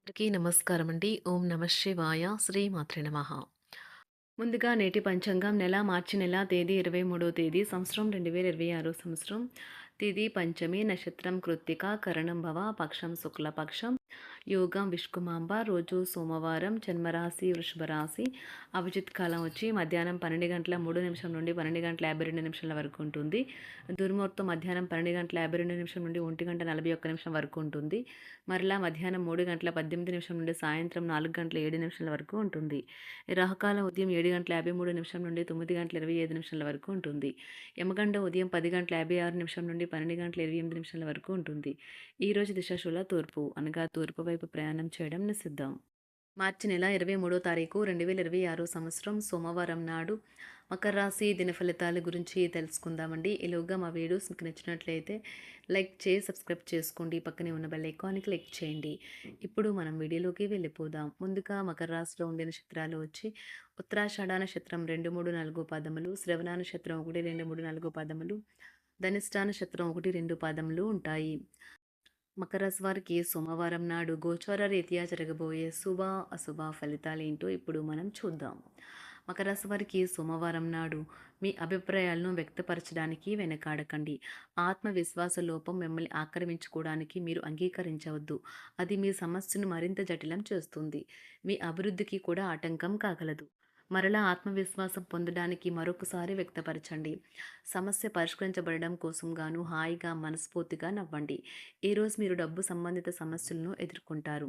అందరికీ నమస్కారం అండి. ఓం నమ శివాయ. శ్రీమాత్రే నమః. ముందుగా నేటి పంచాంగం మార్చి నెల తేదీ 23వ తేదీ సంవత్సరం 2026 సంవత్సరం. తిథి పంచమి, నక్షత్రం కృత్తిక, కరణం భవ, పక్షం శుక్లపక్షం, యోగం విష్కుమాంబ, రోజు సోమవారం, జన్మరాశి వృషభ రాశి, అభిజిత్ కాలం వచ్చి మధ్యాహ్నం 12:03 నుండి 12:52 వరకు ఉంటుంది. దుర్ముహూర్తం మధ్యాహ్నం 12:52 నుండి 1:41 వరకు ఉంటుంది. మరలా మధ్యాహ్నం 3:18 నుండి సాయంత్రం 4:07 వరకు ఉంటుంది. రాహుకాలం ఉదయం 7:53 నుండి 9:25 వరకు ఉంటుంది. యమగండం ఉదయం 10:56 నుండి 12:28 వరకు ఉంటుంది. ఈరోజు దిశాశూల తూర్పు, అనగా తూర్పు వైపు ప్రయాణం చేయడం నిషిద్ధం. మార్చి నెల 23వ తారీఖు 2026 సంవత్సరం సోమవారం నాడు మకర రాశి దిన ఫలితాల గురించి తెలుసుకుందామండి. ఈలోగా మా వీడియోస్ మీకు నచ్చినట్లయితే లైక్ చేసి సబ్స్క్రైబ్ చేసుకోండి. పక్కనే ఉన్న బెల్ ఐకాన్ని క్లిక్ చేయండి. ఇప్పుడు మనం వీడియోలోకి వెళ్ళిపోదాం. ముందుగా మకర రాశిలో ఉండే నక్షత్రాలు వచ్చి ఉత్తరాషాఢ నక్షత్రం 2, 3, 4 పాదములు, శ్రవణ నక్షత్రం 1, 2, 3, 4 పాదములు, ధనిష్ట నక్షత్రం 1, 2 పాదములు ఉంటాయి. మకర రాశి వారికి సోమవారం నాడు గోచార రీత్యా జరగబోయే శుభ అశుభ ఫలితాలు ఏంటో ఇప్పుడు మనం చూద్దాం. మకర రాశి వారికి సోమవారం నాడు మీ అభిప్రాయాలను వ్యక్తపరచడానికి వెనకాడకండి. ఆత్మవిశ్వాస లోపం మిమ్మల్ని ఆక్రమించుకోవడానికి మీరు అంగీకరించవద్దు. అది మీ సమస్యను మరింత జటిలం చేస్తుంది. మీ అభివృద్ధికి కూడా ఆటంకం కాగలదు. మరలా ఆత్మవిశ్వాసం పొందడానికి మరొకసారి వ్యక్తపరచండి. సమస్య పరిష్కరించబడడం కోసం గాను హాయిగా మనస్ఫూర్తిగా నవ్వండి. ఈరోజు మీరు డబ్బు సంబంధిత సమస్యలను ఎదుర్కొంటారు.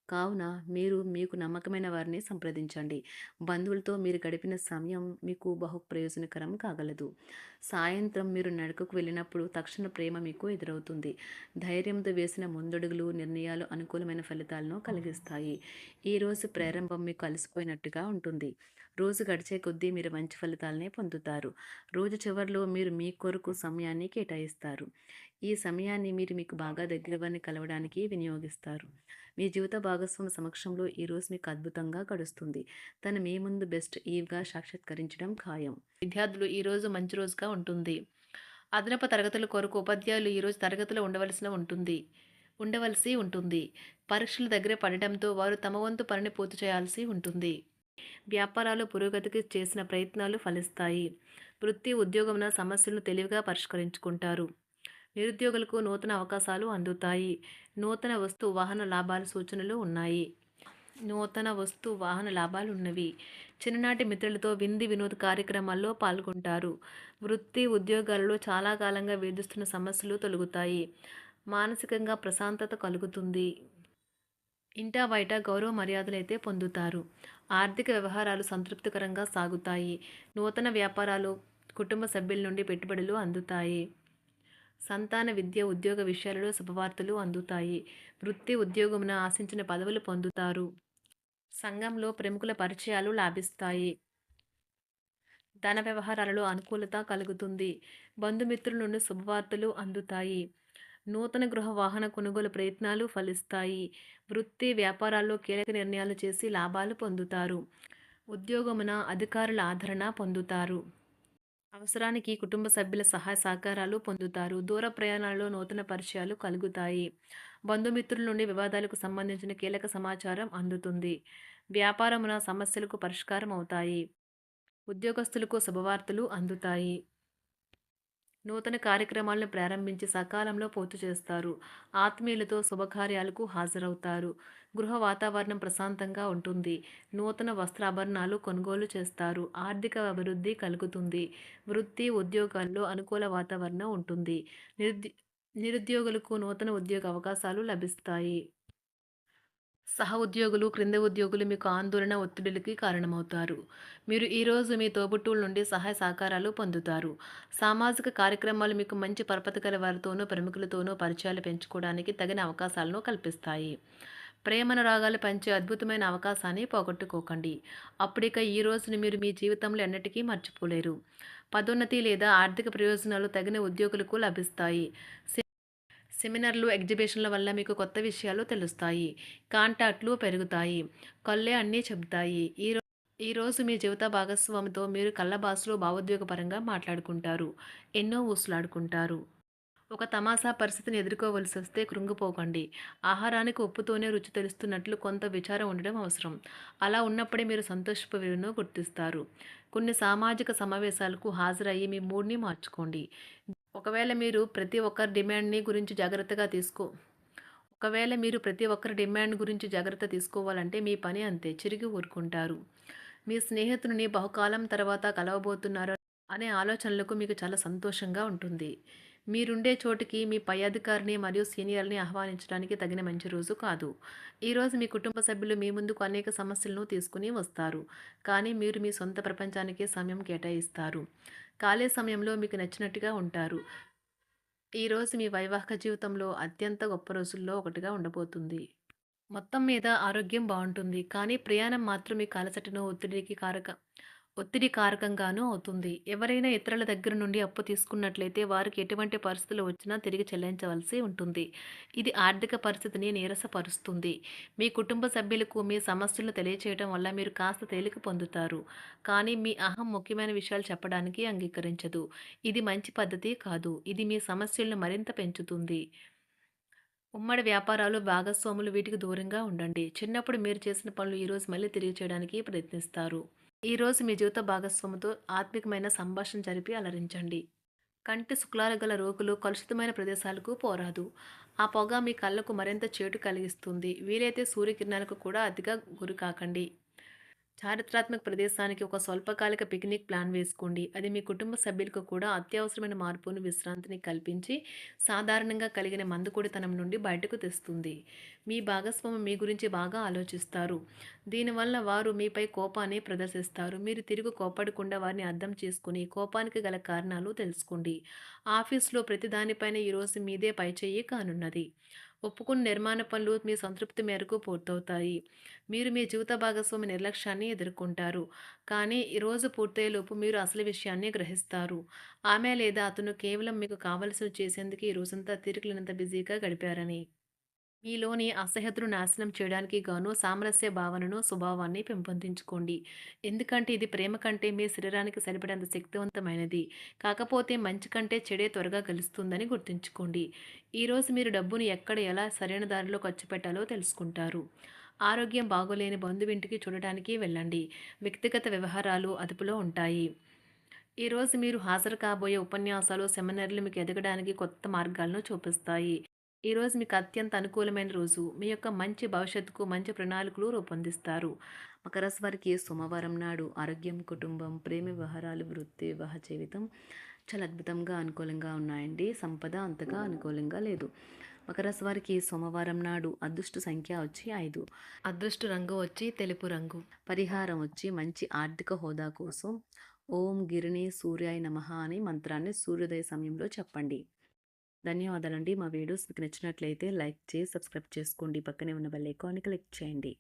కావున మీరు మీకు నమ్మకమైన వారిని సంప్రదించండి. బంధువులతో మీరు గడిపిన సమయం మీకు బహు ప్రయోజనకరం కాగలదు. సాయంత్రం మీరు నడకకు వెళ్ళినప్పుడు తక్షణ ప్రేమ మీకు ఎదురవుతుంది. ధైర్యంతో వేసిన ముందడుగులు, నిర్ణయాలు అనుకూలమైన ఫలితాలను కలిగిస్తాయి. ఈరోజు ప్రారంభం మీకు అలసిపోయినట్టుగా ఉంటుంది. రోజు గడిచే కొద్దీ మీరు మంచి ఫలితాలనే పొందుతారు. రోజు చివరిలో మీరు మీ కొరకు సమయాన్ని కేటాయిస్తారు. ఈ సమయాన్ని మీరు మీకు బాగా దగ్గర వారిని కలవడానికి వినియోగిస్తారు. మీ జీవిత భాగస్వామి సమక్షంలో ఈరోజు మీకు అద్భుతంగా గడుస్తుంది. తను మీ ముందు బెస్ట్ ఈవ్గా సాక్షాత్కరించడం ఖాయం. విద్యార్థులు ఈరోజు మంచి రోజుగా ఉంటుంది. అదనపు తరగతుల కొరకు ఉపాధ్యాయులు ఈరోజు తరగతిలో ఉండవలసి ఉంటుంది. పరీక్షలు దగ్గర పడటంతో వారు తమ వంతు పనిని పూర్తి చేయాల్సి ఉంటుంది. వ్యాపారాలు పురోగతికి చేసిన ప్రయత్నాలు ఫలిస్తాయి. వృత్తి ఉద్యోగమున సమస్యలను తెలివిగా పరిష్కరించుకుంటారు. నిరుద్యోగులకు నూతన అవకాశాలు అందుతాయి. నూతన వస్తు వాహన లాభాల సూచనలు ఉన్నాయి. చిన్ననాటి మిత్రులతో వినోద కార్యక్రమాల్లో పాల్గొంటారు. వృత్తి ఉద్యోగాలలో చాలా కాలంగా వేధిస్తున్న సమస్యలు తొలగుతాయి. మానసికంగా ప్రశాంతత కలుగుతుంది. ఇంటా బయట గౌరవ మర్యాదలైతే పొందుతారు. ఆర్థిక వ్యవహారాలు సంతృప్తికరంగా సాగుతాయి. నూతన వ్యాపారాలు, కుటుంబ సభ్యుల నుండి పెట్టుబడులు అందుతాయి. సంతాన విద్య, ఉద్యోగ విషయాలలో శుభవార్తలు అందుతాయి. వృత్తి ఉద్యోగమున ఆశించిన పదవులు పొందుతారు. సంఘంలో ప్రముఖుల పరిచయాలు లాభిస్తాయి. ధన వ్యవహారాలలో అనుకూలత కలుగుతుంది. బంధుమిత్రుల నుండి శుభవార్తలు అందుతాయి. నూతన గృహ వాహన కొనుగోలు ప్రయత్నాలు ఫలిస్తాయి. వృత్తి వ్యాపారాల్లో కీలక నిర్ణయాలు చేసి లాభాలు పొందుతారు. ఉద్యోగమున అధికారుల ఆదరణ పొందుతారు. అవసరానికి కుటుంబ సభ్యుల సహాయ సహకారాలు పొందుతారు. దూర ప్రయాణాలలో నూతన పరిచయాలు కలుగుతాయి. బంధుమిత్రుల నుండి వివాదాలకు సంబంధించిన కీలక సమాచారం అందుతుంది. వ్యాపారమున సమస్యలకు పరిష్కారం అవుతాయి. ఉద్యోగస్తులకు శుభవార్తలు అందుతాయి. నూతన కార్యక్రమాలను ప్రారంభించి సకాలంలో పూర్తి చేస్తారు. ఆత్మీయులతో శుభకార్యాలకు హాజరవుతారు. గృహ వాతావరణం ప్రశాంతంగా ఉంటుంది. నూతన వస్త్రాభరణాలు కొనుగోలు చేస్తారు. ఆర్థిక అభివృద్ధి కలుగుతుంది. వృత్తి ఉద్యోగాల్లో అనుకూల వాతావరణం ఉంటుంది. నిరుద్యోగులకు నూతన ఉద్యోగ అవకాశాలు లభిస్తాయి. సహ ఉద్యోగులు, క్రింద ఉద్యోగులు మీకు ఆందోళన, ఒత్తిడులకి కారణమవుతారు. మీరు ఈరోజు మీ తోబుట్టువుల నుండి సహాయ సహకారాలు పొందుతారు. సామాజిక కార్యక్రమాలు మీకు మంచి పరపతి గల వారితోనూ, ప్రముఖులతోనూ పరిచయాలు పెంచుకోవడానికి తగిన అవకాశాలను కల్పిస్తాయి. ప్రేమనురాగాలు పంచే అద్భుతమైన అవకాశాన్ని పోగొట్టుకోకండి. అప్పుడిక ఈ రోజును మీరు మీ జీవితంలో ఎన్నటికీ మర్చిపోలేరు. పదోన్నతి లేదా ఆర్థిక ప్రయోజనాలు తగిన ఉద్యోగులకు లభిస్తాయి. సెమినార్లు, ఎగ్జిబిషన్ల వల్ల మీకు కొత్త విషయాలు తెలుస్తాయి. కాంటాక్ట్లు పెరుగుతాయి. కళ్ళే అన్నీ చెబుతాయి. ఈరోజు మీ జీవిత భాగస్వామితో మీరు కళ్ళ భాషలో భావోద్వేగపరంగా మాట్లాడుకుంటారు. ఎన్నో ఊసులాడుకుంటారు. ఒక తమాషా పరిస్థితిని ఎదుర్కోవలసొస్తే కృంగిపోకండి. ఆహారానికి ఉప్పుతోనే రుచి తెలుస్తున్నట్లు కొంత విచారం ఉండడం అవసరం. అలా ఉన్నప్పుడే మీరు సంతోషపు విలువను గుర్తిస్తారు. కొన్ని సామాజిక సమావేశాలకు హాజరయ్యి మీ మూడ్‌ని మార్చుకోండి. ఒకవేళ మీరు ప్రతి ఒక్కరి డిమాండ్‌ని గురించి జాగ్రత్తగా తీసుకో ఒకవేళ మీరు ప్రతి ఒక్కరి డిమాండ్ గురించి జాగ్రత్త తీసుకోవాలంటే మీ పని అంతే. చిరిగి ఊరుకుంటారు. మీ స్నేహితుడిని బహుకాలం తర్వాత కలవబోతున్నారు అనే ఆలోచనలకు మీకు చాలా సంతోషంగా ఉంటుంది. మీరుండే చోటికి మీ పై అధికారిని మరియు సీనియర్‌ని ఆహ్వానించడానికి తగిన మంచి రోజు కాదు. ఈరోజు మీ కుటుంబ సభ్యులు మీ ముందుకు అనేక సమస్యలను తీసుకొని వస్తారు. కానీ మీరు మీ సొంత ప్రపంచానికే సమయం కేటాయిస్తారు. ఖాళీ సమయంలో మీకు నచ్చినట్టుగా ఉంటారు. ఈరోజు మీ వైవాహిక జీవితంలో అత్యంత గొప్ప రోజుల్లో ఒకటిగా ఉండబోతుంది. మొత్తం మీద ఆరోగ్యం బావుంటుంది. కానీ ప్రయాణం మాత్రం మీకు అలసటను, ఒత్తిడి కారకంగానూ అవుతుంది. ఎవరైనా ఇతరుల దగ్గర నుండి అప్పు తీసుకున్నట్లయితే వారికి ఎటువంటి పరిస్థితులు వచ్చినా తిరిగి చెల్లించవలసి ఉంటుంది. ఇది ఆర్థిక పరిస్థితిని నీరసపరుస్తుంది. మీ కుటుంబ సభ్యులకు మీ సమస్యలను తెలియచేయడం వల్ల మీరు కాస్త తేలిక పొందుతారు. కానీ మీ అహం ముఖ్యమైన విషయాలు చెప్పడానికి అంగీకరించదు. ఇది మంచి పద్ధతి కాదు. ఇది మీ సమస్యలను మరింత పెంచుతుంది. ఉమ్మడి వ్యాపారాలు, భాగస్వాములు వీటికి దూరంగా ఉండండి. చిన్నప్పుడు మీరు చేసిన పనులు ఈరోజు మళ్ళీ తిరిగి చేయడానికి ప్రయత్నిస్తారు. ఈరోజు మీ జీవిత భాగస్వామితో ఆత్మికమైన సంభాషణ జరిపి అలరించండి. కంటి శుక్లాలు గల రోగులు కలుషితమైన ప్రదేశాలకు పోరాదు. ఆ పొగ మీ కళ్ళకు మరింత చేటు కలిగిస్తుంది. వీలైతే సూర్యకిరణాలకు కూడా అతిగా గురికాకండి. చారిత్రాత్మక ప్రదేశానికి ఒక స్వల్పకాలిక పిక్నిక్ ప్లాన్ వేసుకోండి. అది మీ కుటుంబ సభ్యులకు కూడా అత్యవసరమైన మార్పును, విశ్రాంతిని కల్పించి సాధారణంగా కలిగిన మందుకొడితనం నుండి బయటకు తెస్తుంది. మీ భాగస్వామి మీ గురించి బాగా ఆలోచిస్తారు. దీనివల్ల వారు మీపై కోపాన్ని ప్రదర్శిస్తారు. మీరు తిరిగి కోపడకుండా వారిని అర్థం చేసుకుని కోపానికి గల కారణాలు తెలుసుకోండి. ఆఫీస్లో ప్రతి దానిపైన ఈరోజు మీదే పైచేయి కానున్నది. ఒప్పుకున్న నిర్మాణ పనులు మీ సంతృప్తి మేరకు పూర్తవుతాయి. మీరు మీ జీవిత భాగస్వామి నిర్లక్ష్యాన్ని ఎదుర్కొంటారు. కానీ ఈ రోజు పూర్తయ్యేలోపు మీరు అసలు విషయాన్ని గ్రహిస్తారు. ఆమె లేదా అతను కేవలం మీకు కావలసినవి చేసేందుకు ఈ రోజంతా తీరికలేనంత బిజీగా గడిపారని. మీలోని అసహ్యతను నాశనం చేయడానికి గాను సామరస్య భావనను, స్వభావాన్ని పెంపొందించుకోండి. ఎందుకంటే ఇది ప్రేమ కంటే మీ శరీరానికి సరిపడేంత శక్తివంతమైనది. కాకపోతే మంచి కంటే చెడే త్వరగా గెలుస్తుందని గుర్తుంచుకోండి. ఈరోజు మీరు డబ్బును ఎక్కడ ఎలా సరైన దారిలో ఖర్చు పెట్టాలో తెలుసుకుంటారు. ఆరోగ్యం బాగోలేని బంధువింటికి చూడటానికి వెళ్ళండి. వ్యక్తిగత వ్యవహారాలు అదుపులో ఉంటాయి. ఈరోజు మీరు హాజరు కాబోయే ఉపన్యాసాలు, సెమినార్లు మీకు ఎదగడానికి కొత్త మార్గాలను చూపిస్తాయి. ఈరోజు మీకు అత్యంత అనుకూలమైన రోజు. మీ యొక్క మంచి భవిష్యత్తుకు మంచి ప్రణాళికలు రూపొందిస్తారు. మకర రాశి వారికి సోమవారం నాడు ఆరోగ్యం, కుటుంబం, ప్రేమ వ్యవహారాలు, వృత్తి, వివాహ జీవితం చాలా అద్భుతంగా అనుకూలంగా ఉన్నాయండి. సంపద అంతగా అనుకూలంగా లేదు. మకర రాశి వారికి సోమవారం నాడు అదృష్ట సంఖ్య వచ్చి 5. అదృష్ట రంగు వచ్చి తెలుపు రంగు. పరిహారం వచ్చి మంచి ఆర్థిక హోదా కోసం ఓం గిరిని సూర్యాయ నమః అని మంత్రాన్ని సూర్యోదయ సమయంలో చెప్పండి. ధన్యవాదాలండి. మా వీడియోస్ మీకు నచ్చినట్లయితే లైక్ చేసి సబ్స్క్రైబ్ చేసుకోండి. పక్కనే ఉన్న బెల్ ఐకాన్ని క్లిక్ చేయండి.